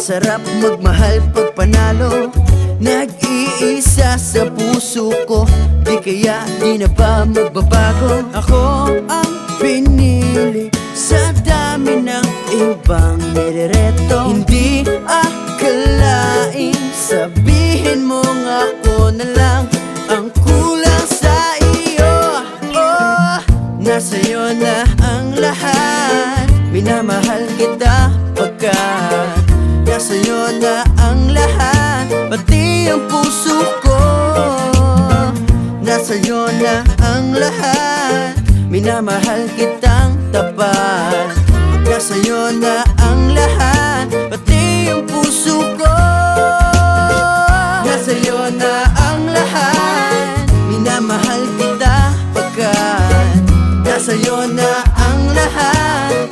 Sarap magmahal pag panalo, nag-iisa sa puso ko. Di kaya di na ba magbabago? Ako ang pinili sa dami ng ibang nirereto. Hindi akalain, sabihin mong ako na lang ang kulang sa iyo. Oh, nasa'yo na ang lahat, minamahal kita pagkat nasa'yo na ang lahat, pati ang puso ko. Nasa'yo na ang lahat, minamahal kitang tapat. Nasa'yo na